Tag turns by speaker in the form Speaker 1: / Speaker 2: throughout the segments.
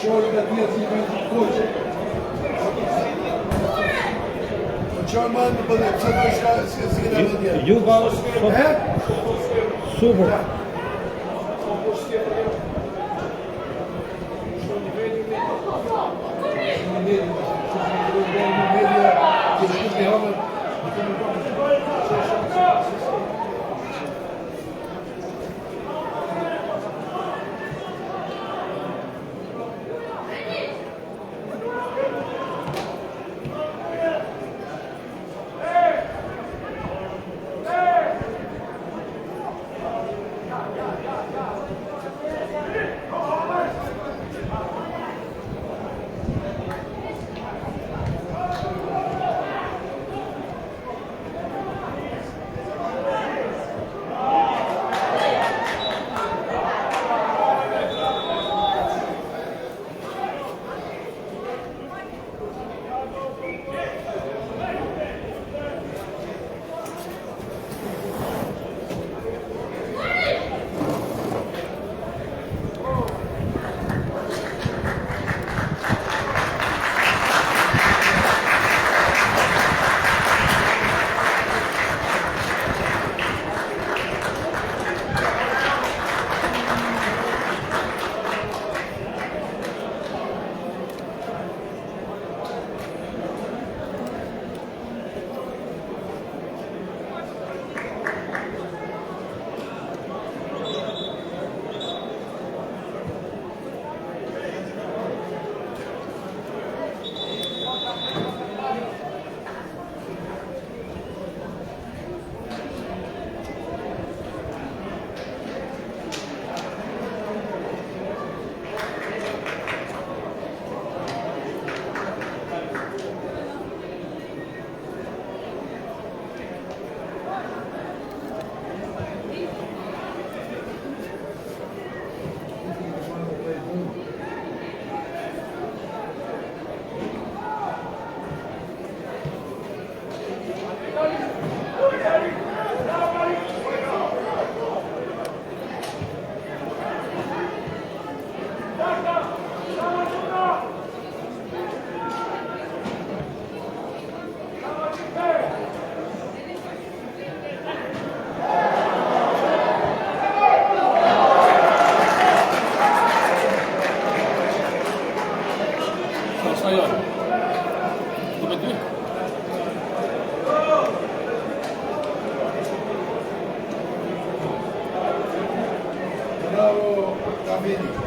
Speaker 1: Qori ka dhja si me të koqe. Qori ma në bëdhe, pëse të shka si këna bëdhe.
Speaker 2: Ju ka... Super.
Speaker 1: Bravo, Davide.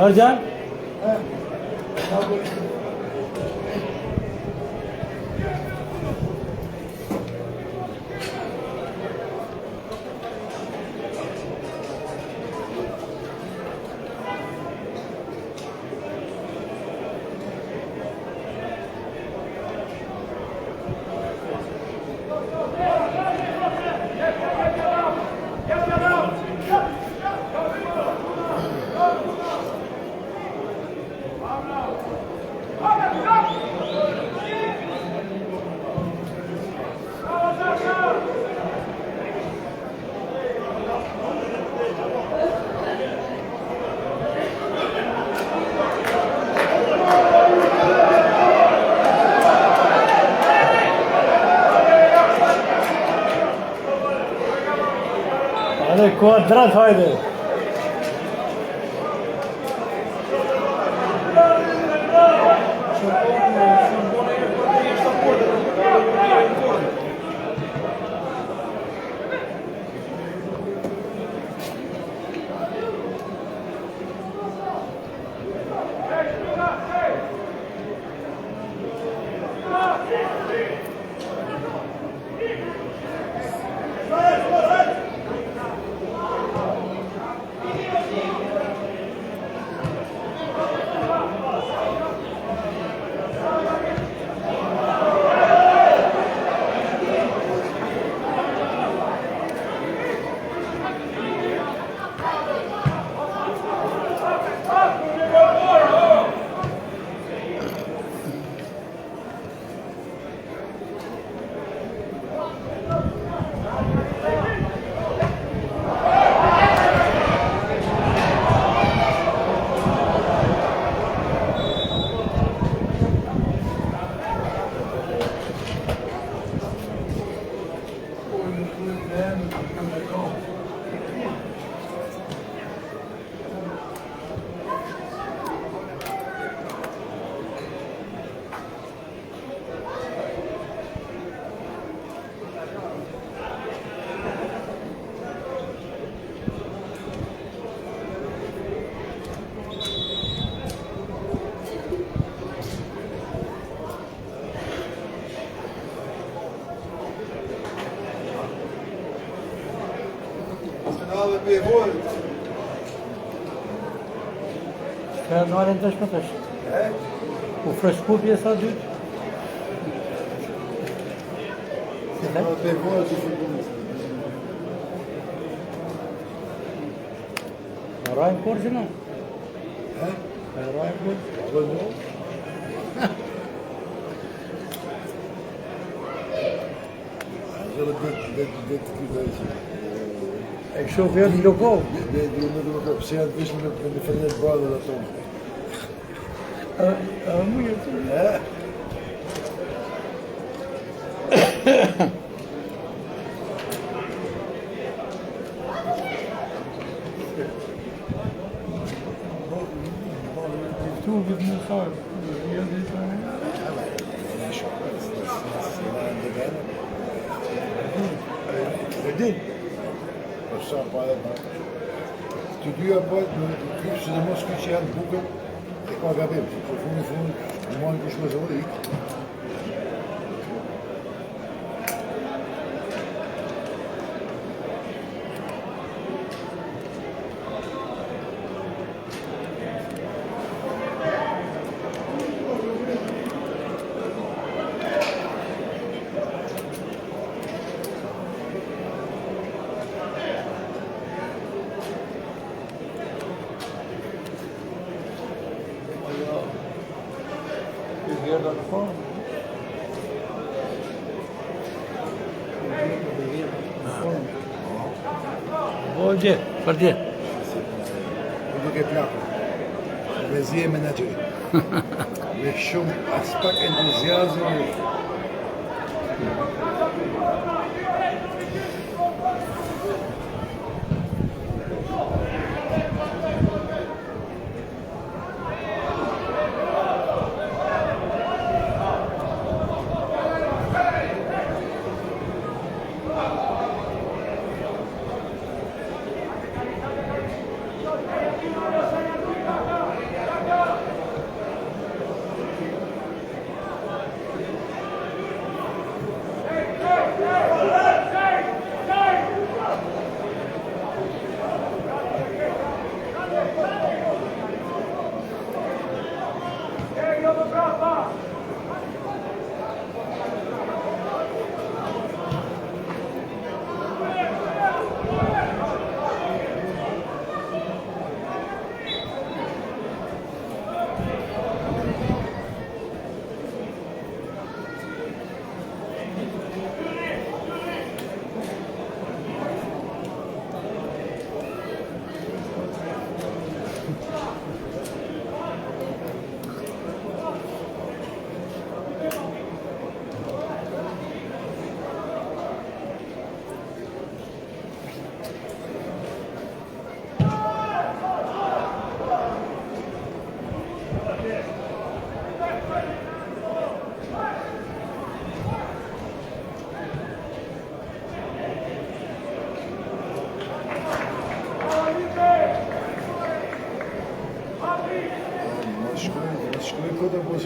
Speaker 2: Ercan? Hadi kuadrat haydi. Ka nalën tash më tash. U freskua pjesa e dytë. Rajnë korgjë në? Rajnë korgjë? E kështu vjetë në lokov?
Speaker 1: Dhe në të pëse janë vishme në defender brother dhe tonë.
Speaker 2: Mu jetë? Tu këtë në sarë, jetë i të një?
Speaker 1: E din? Për sa pa edhe të dyja bëjt në krypë së dhe mos këtë që janë bukën e ka gabim, për fundi në majnë kush me zërë ikë.
Speaker 2: Gdje? Për gdje?
Speaker 1: Në duke plaku. Vezije menageri. Me shumë aspak entuziazmë.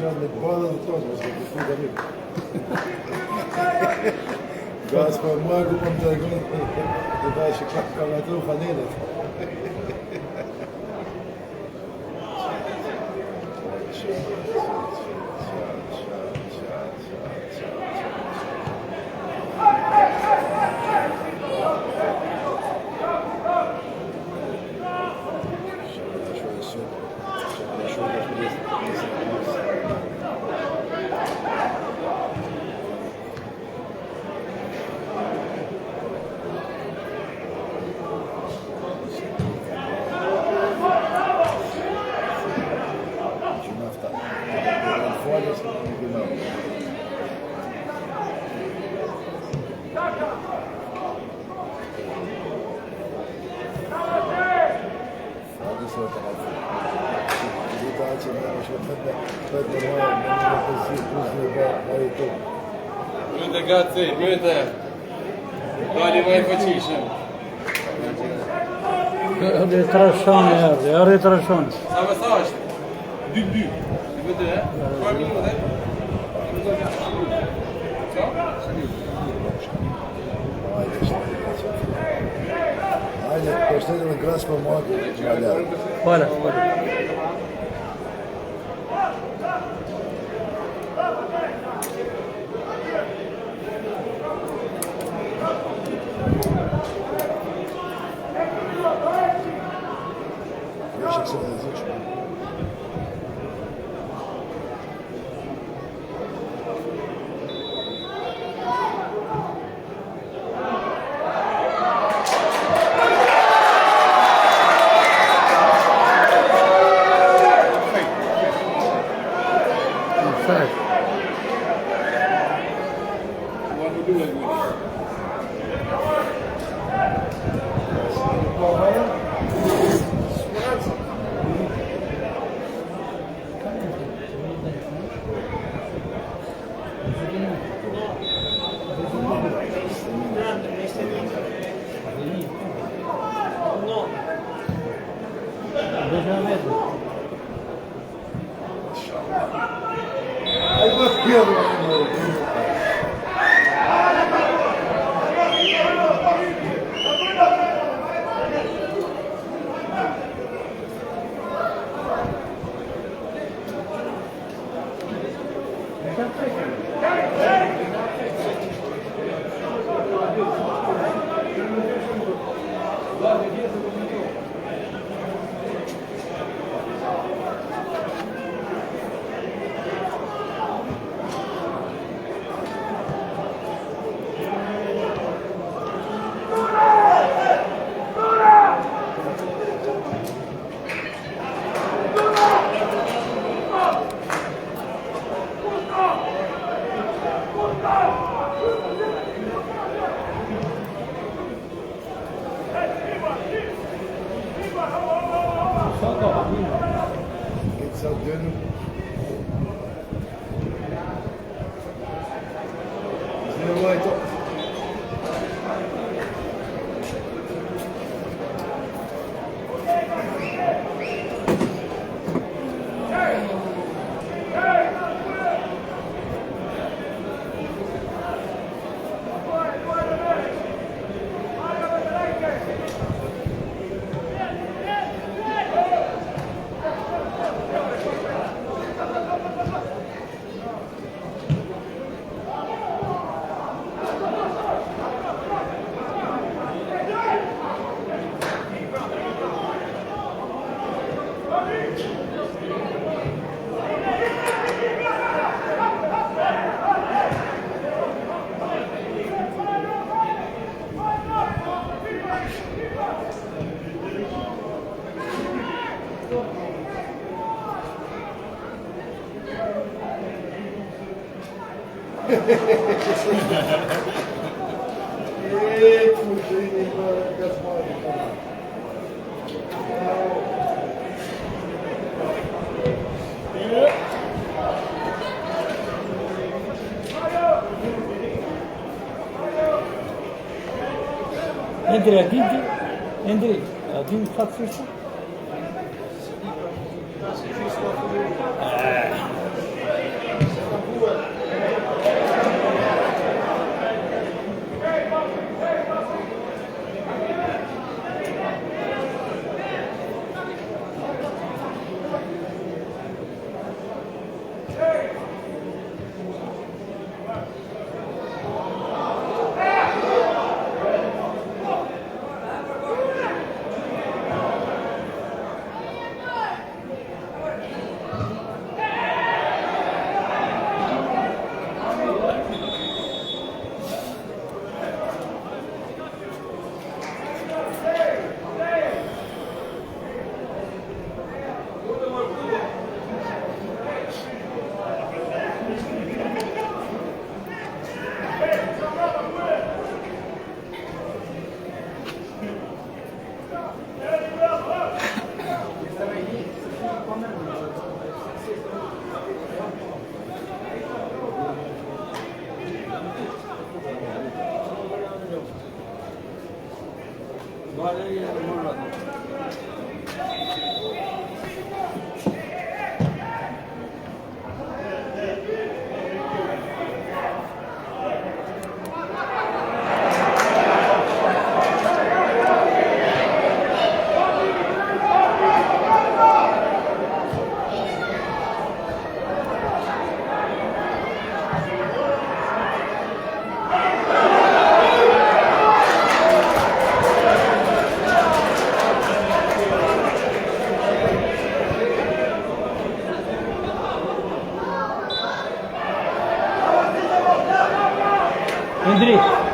Speaker 1: qenë me të bada dhe tonë, mësë të kufu të mirë. Gaz për Marku për më të regonë, dhe da që ka gatru fanelet.
Speaker 3: Myte gaci, myte. Dali më e fëqishëm.
Speaker 2: Retrashoni erdhi, retrashoni.
Speaker 3: Sa mesazh? 2-2. Myte, e? Çfarë minutë?
Speaker 1: Hajde, përshtetën në grasë për Marku,
Speaker 2: Voilà.
Speaker 1: Veshë këse dhe zëqë.
Speaker 2: Andrei, din față ăsta? Indri.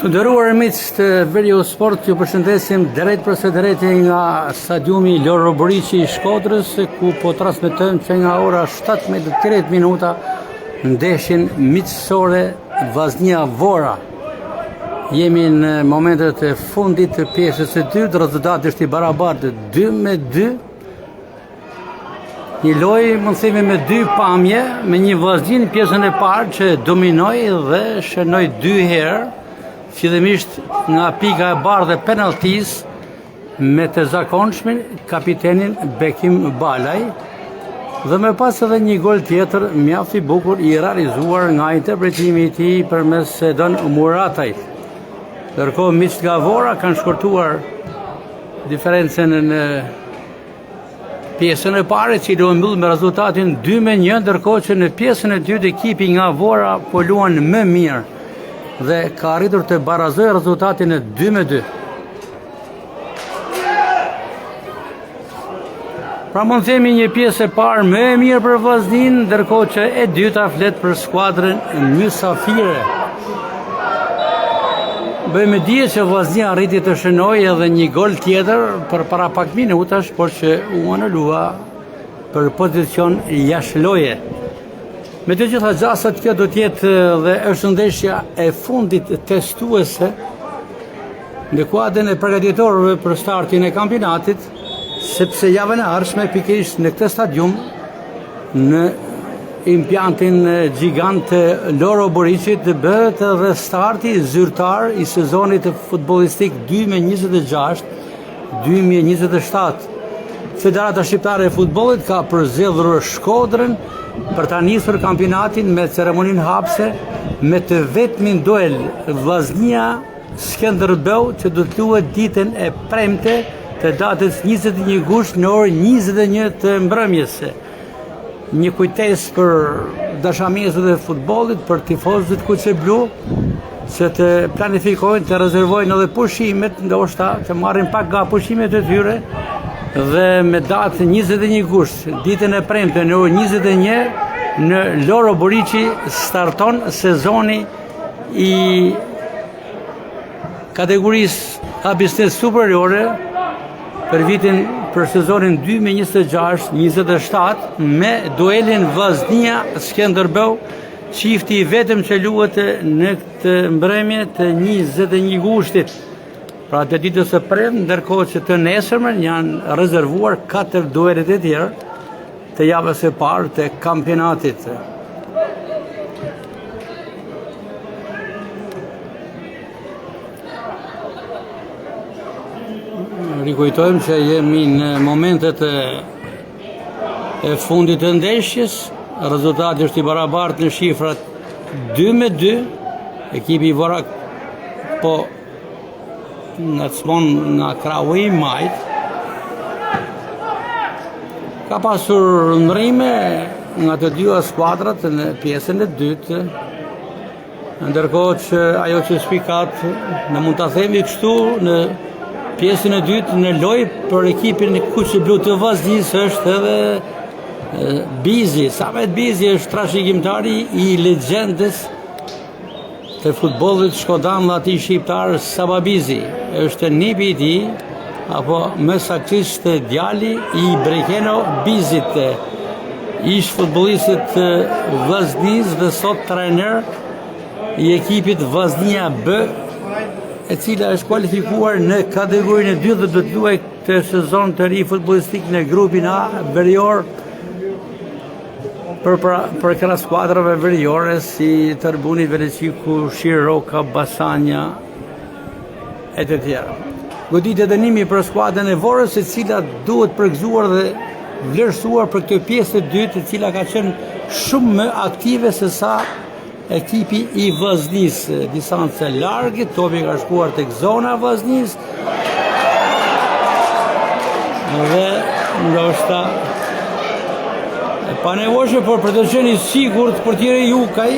Speaker 2: Të nderuar miq të Video Sport, ju përshëndesim drejt për së drejti nga stadiumi Loro Boriqi i Shkodrës, ku po transmetojmë që nga ora 17:30 ndeshjen miqësore Vllaznia Vora. Jemi në momentet e fundit të pjesës së dytë, rezultati është i barabartë 2-2. Një lojë mund të themi me dy pamje, me një Vllaznin pjesën e parë që dominoi dhe shënoi 2 herë. Fillimisht nga pika e bardhë e penaltis me të zakonshmin kapitenin Bekim Balaj dhe më pas edhe një gol tjetër mjaft i bukur i realizuar nga interpretimi i tij përmes Don Murataj. Ndërkohë miqtë nga Vora kanë shkurtuar diferencën në pjesën e parë, që do mbyll me rezultatin 2-1, ndërkohë që në pjesën e dytë ekipi nga Vora po luan më mirë dhe ka arritur të barazojë rezultatin e 2-2. Pra mund themi një pjesë e parë më e mirë për Vllaznin, ndërkohë që e dyta flet për skuadrën mysafire. Bëjmë dije që Vllaznia arriti të shënojë edhe një gol tjetër për para pak minutash, por që u anulua për pozicion jashtëloje. Me të gjitha gjasat, kjo do tjetë dhe është ndeshja e fundit testuese në kuadrin e përgatitorëve për startin e kampionatit, sepse javën e ardhshme pikërisht në këtë stadium, në impiantin gjigant Loro Boriqit, bëhet edhe starti zyrtar i sezonit futbollistik 2026-2027. Federata Shqiptare e Futbollit ka përzgjedhur Shkodrën për ta nisur kampionatin me ceremoninë hapse me të vetmin duel Vllaznia Skënderbeu, që do të luhet ditën e premte të datës 21 gusht në orën 21 të mbrëmjes. Një kujtesë për dashamirësit e futbollit, për tifozët kuqeblu, se të planifikojnë, të rezervojnë edhe pushimet, ndoshta të marrin pak nga pushimet e tyre, dhe me datë 21 gusht, ditën e premte në orën 21 në Loro Boriqi starton sezoni i kategorisë A-Business superiore për sezonin 2026-27 me duelin Vllaznia Skënderbeu Çifti I vetëm që luhet në këtë mbrëmje të 21 gushtit. Pra të ditës së premte, ndërkohë që të nesërmen janë rezervuar 4 duelet e tjera të javës së parë të kampionatit. Rikujtojmë që jemi në momentet e fundit të ndeshjes. Rezultati është I barabartë në shifrat 2-2. Ekipi I Vorak po ngacmon nga krahu I majt. Ka pasur ndrime nga të dyja skuadrat në pjesën e dytë. Ndërkohë që ajo që spikat në mund ta themi kështu në pjesën e dytë në lojë për ekipin e Kuqe Blu të Vazhdi's është edhe Bizi. Samet Bizi është trashëgimtari I legjendës të futbollit shkodan llati shqiptar Saba Bizi. Është nipi I tij apo më saktisht djali I Brekeno Bizit, ish futbollistit Vazhdi's dhe sot trajner I ekipit Vazhdia B, e cila është kualifikuar në kategorinë e 2 dhe do të luajë këtë sezon të ri futbollistik në grupin A verior për këra skuadrave veriore si Tërbuni, Veleqiku, Shiroka, Basanja e të tjera. Goditja dënimi për skuadrën e Vorës, e cila duhet përgëzuar dhe vlerësuar për këtë pjesë të dytë, e cila ka qenë shumë më aktive se sa ekipi I Vazhdi's. Distancë largë, topi ka shkuar tek zona e Vazhdi's dhe ndoshta pa nevojshme, por për të qenë I sigurt portieri Jukaj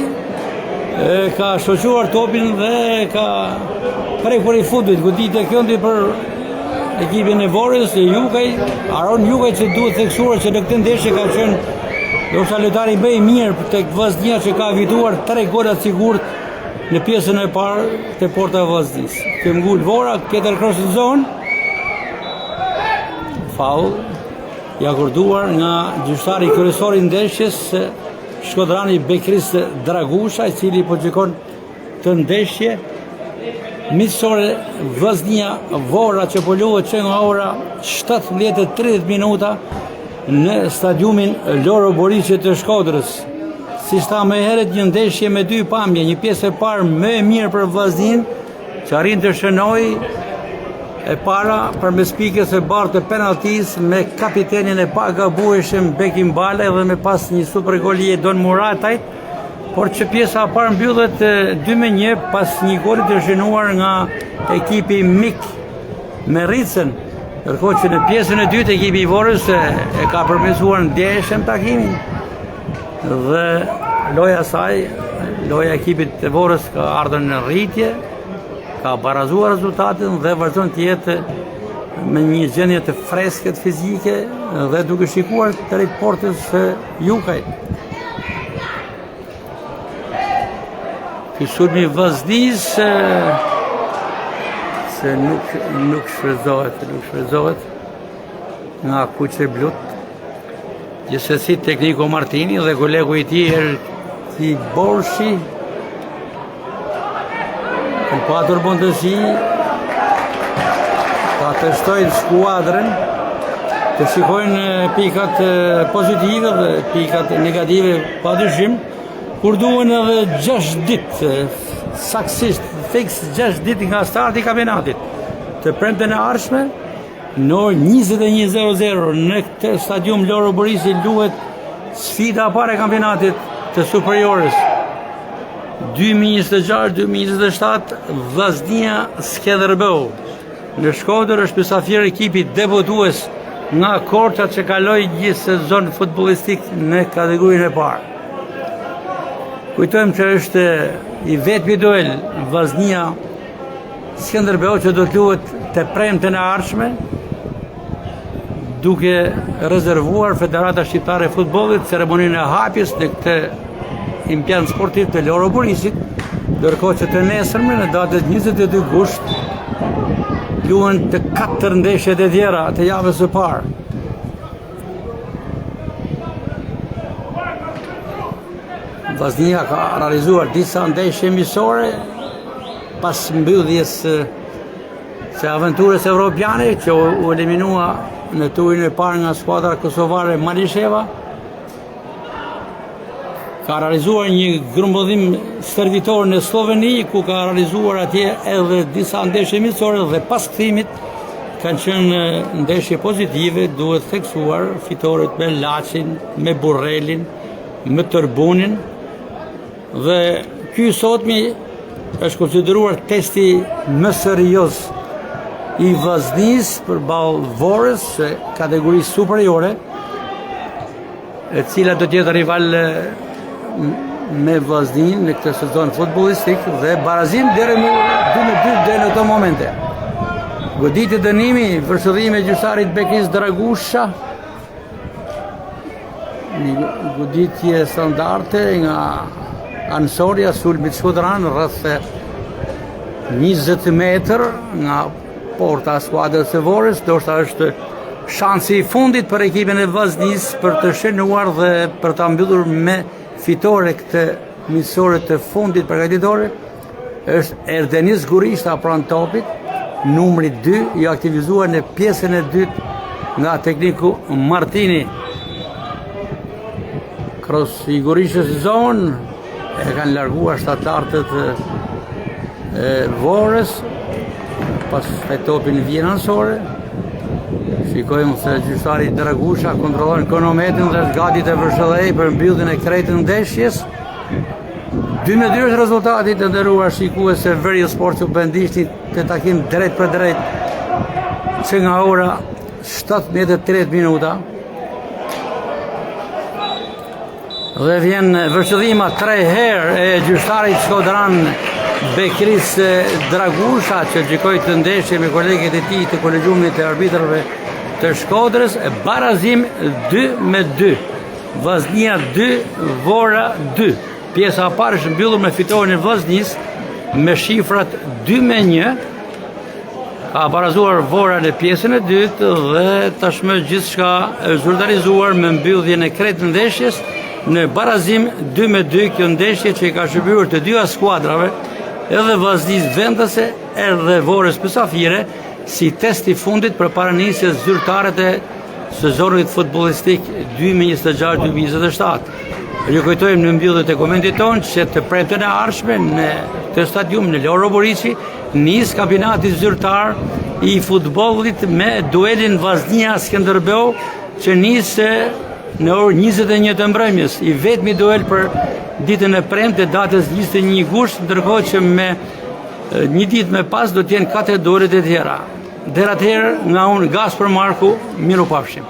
Speaker 2: ka shoqëruar topin dhe ka prekur I fundit. Goditja këndi për ekipin e Vorës, Jukaj, Aron Jukaj, që duhet theksuar që në këtë ndeshje ka qenë ndoshta lojtari më I mirë tek Vazhdia, që ka fituar 3 gola sigurt në pjesën e parë te porta e Vazhdi's. Që ngul Vora, tjetër cross zone. Faul I akorduar nga gjyqtari kryesor I ndeshjes, shkodrani Bekris Dragusha, I cili po gjykon të ndeshje miqësore Vazhdia Vora, që po luhet që nga ora 17:30 minuta në stadiumin Loro Boriçi të Shkodrës. Si sta më herët, një ndeshje me 2 pamje, një pjesë e parë më e mirë për Vazhdin, që arrin të shënoi e para për mes pikës e bardhë të penaltis me kapitenin e pagabueshëm Bekim Bala dhe me pas një super gol I Edon Muratajt, por që pjesa e parë mbyllet 2-1 pas një goli të shënuar nga ekipi mik me Ricën. Ndërkohë që në pjesën e dytë ekipi I Vorës e ka përmirësuar ndeshjen takimin dhe loja saj, loja ekipit të Vorës ka ardhur në rritje, ka barazuar rezultatin dhe vazhdon të jetë me një gjendje të freskët fizike dhe duke shikuar drejt portës së Jukajt. Ky sulmi Vazhdi's se nuk shfrytëzohet nga Kuqe Blut. Gjithsesi tekniku Martini dhe kolegu I tij Erki Borshi kanë patur mundësi ta testojnë skuadrën, të shikojnë pikat pozitive dhe pikat negative padyshim, kur duhen edhe 6 ditë, saksisht fiks 6 ditë nga starti I kampionatit. Të premten e ardhshme në orën 21:00 në këtë stadium Loro Boriçi luhet sfida e parë e kampionatit të superiores 2026-2027 Vazhdia Skënderbeu. Në Shkodër është mysafir ekipi debutues nga Korça, që kaloi një sezon futbollistik në kategorinë e parë. Kujtojmë që është I vetmi duel Vazhdia Skënderbeu që do të luhet të premten e ardhshme, duke rezervuar Federata Shqiptare e Futbollit ceremoninë e hapjes në këtë impian sportiv të Loro Boriçit, ndërkohë që të nesërmen në datën 22 gusht luhen të 4 ndeshjet e tjera të javës së parë. Vllaznia ka realizuar disa ndeshje miqësore pas mbylljes së aventurës evropiane që u eliminua në turin e parë nga skuadra kosovare Malisheva. Ka realizuar një grumbullim stërvitor në Sloveni, ku ka realizuar atje edhe disa ndeshje miqësore dhe pas kthimit kanë qenë ndeshje pozitive, duhet theksuar fitoret me Laçin, me Burrelin, me Tërbunin, dhe ky sotmi është konsideruar testi më serioz i Vllaznis përballë Vorës, kategori superiore, e cila do të jetë rival me Vllaznin në këtë sezon futbollistik dhe barazim deri në 2-2 deri në këto momente. Goditje dënimi, vërshëllime gjyqtarit Bekis Dragusha, një goditje standarte nga Ansoria sulmit Shkodran rreth 20 metër nga porta skuadrës së Vorës, ndoshta është shansi i fundit për ekipin e Vllaznis për të shënuar dhe për ta mbyllur me fitore këtë miqësore të fundit përgatitore. Është Erdenis Gurishta pranë topit, numri 2, i aktivizuar në pjesën e dytë nga tekniku Martini. Kroos i Gurishës zonë e kanë larguar shtatartët e Vorës, pas të topin vjen ansore. Shikojmë se gjyqtari Dragusha kontrollon kronometrin dhe është gati të vërshëllej për mbylljen e tretë ndeshjes. 2-2 është rezultati, të nderuar shikues e Verill Sport që bëndishti të takim drejt për drejt që nga ora 17:30. Dhe vjen vërshëllima 3 herë e gjyqtarit Shkodran Bekris Dragusha, që gjykoi të ndeshje me kolegët e tij të kolegjumit të arbitrave të Shkodrës, barazim 2-2. Vllaznia 2, Vora 2. Pjesa e parë është mbyllur me fitoren e Vllaznis me shifrat 2-1. Ka barazuar Vora në pjesën e dytë dhe tashmë gjithçka është zyrtarizuar me mbylljen e kretë ndeshjes në barazim 2-2. Kjo ndeshje që i ka shërbyer të dyja skuadrave, edhe Vllaznis vendase edhe Vorës Mysafire, si test i fundit përpara nisjes zyrtare të sezonit futbollistik 2026-2027. Ju kujtojmë në mbylljet e komentit tonë që të premten e ardhshme në të stadium në Loro Boriçi nis kampionati zyrtar i futbollit me duelin Vllaznia Skënderbeu, që nis në orë 21 të mbrëmjes, i vetmi duel për ditën e premte datës 21 gusht, ndërkohë që me një ditë më pas do të jenë 4 duelet e tjera. Deri atëherë nga unë Gaspar Marku, mirupafshim.